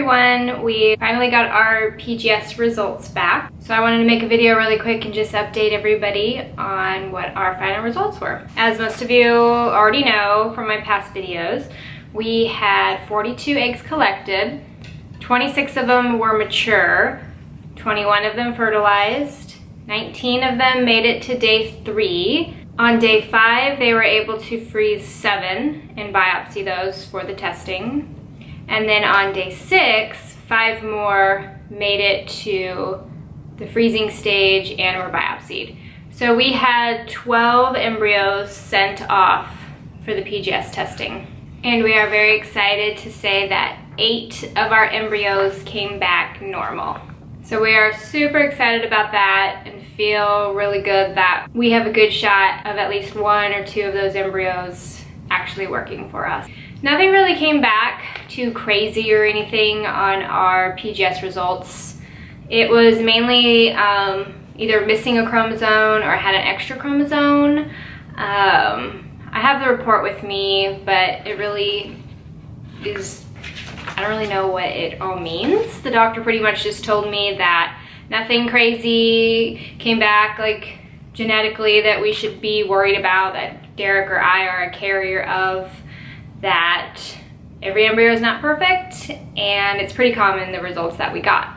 everyone, we finally got our PGS results back. So I wanted to make a video really quick and just update everybody on what our final results were. As most of you already know from my past videos, we had 42 eggs collected, 26 of them were mature, 21 of them fertilized, 19 of them made it to day 3. On day 5, they were able to freeze 7 and biopsy those for the testing. And then on day 6, 5 more made it to the freezing stage and were biopsied. So we had 12 embryos sent off for the PGS testing. And we are very excited to say that 8 of our embryos came back normal. So we are super excited about that and feel really good that we have a good shot of at least 1 or 2 of those embryos actually working for us. Nothing really came back too crazy or anything on our PGS results. It was mainly either missing a chromosome or had an extra chromosome. I have the report with me, but it really is, I don't really know what it all means. The doctor pretty much just told me that nothing crazy came back like genetically that we should be worried about, that Derek or I are a carrier of, that every embryo is not perfect, and it's pretty common, the results that we got.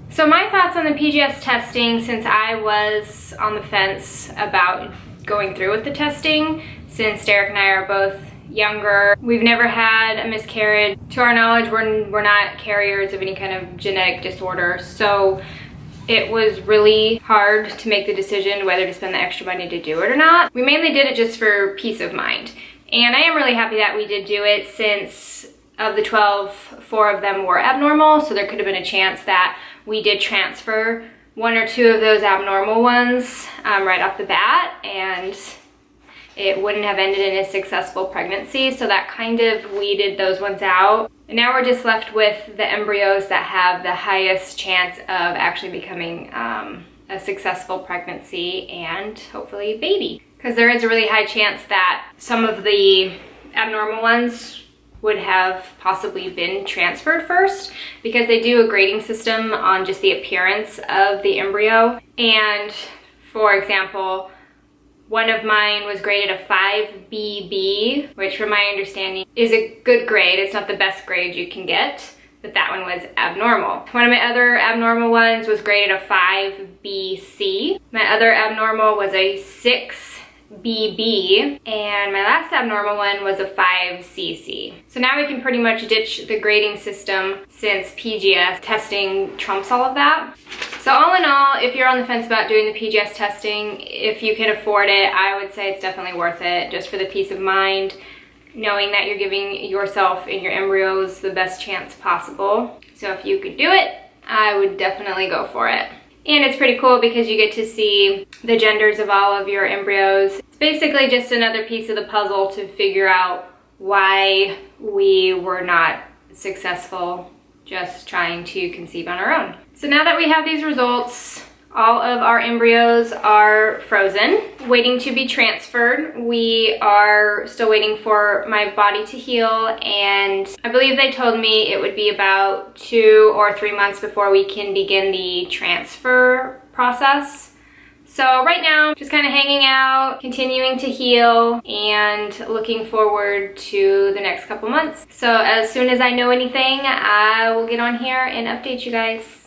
So my thoughts on the PGS testing, since I was on the fence about going through with the testing, since Derek and I are both younger, we've never had a miscarriage. To our knowledge, we're not carriers of any kind of genetic disorder, so it was really hard to make the decision whether to spend the extra money to do it or not. We mainly did it just for peace of mind. And I am really happy that we did do it, since of the 12, 4 of them were abnormal, so there could have been a chance that we did transfer 1 or 2 of those abnormal ones right off the bat, and it wouldn't have ended in a successful pregnancy, so that kind of weeded those ones out. And now we're just left with the embryos that have the highest chance of actually becoming a successful pregnancy and hopefully a baby. Because there is a really high chance that some of the abnormal ones would have possibly been transferred first, because they do a grading system on just the appearance of the embryo. And for example, one of mine was graded a 5BB, which from my understanding is a good grade. It's not the best grade you can get, but that one was abnormal. One of my other abnormal ones was graded a 5BC. My other abnormal was a 6BB, and my last abnormal one was a 5CC. So now we can pretty much ditch the grading system, since PGS testing trumps all of that. So all in all, if you're on the fence about doing the PGS testing, if you can afford it, I would say it's definitely worth it, just for the peace of mind, knowing that you're giving yourself and your embryos the best chance possible. So if you could do it, I would definitely go for it. And it's pretty cool because you get to see the genders of all of your embryos. It's basically just another piece of the puzzle to figure out why we were not successful just trying to conceive on our own. So now that we have these results, all of our embryos are frozen, waiting to be transferred. We are still waiting for my body to heal, and I believe they told me it would be about 2 or 3 months before we can begin the transfer process. So right now, just kind of hanging out, continuing to heal, and looking forward to the next couple months. So as soon as I know anything, I will get on here and update you guys.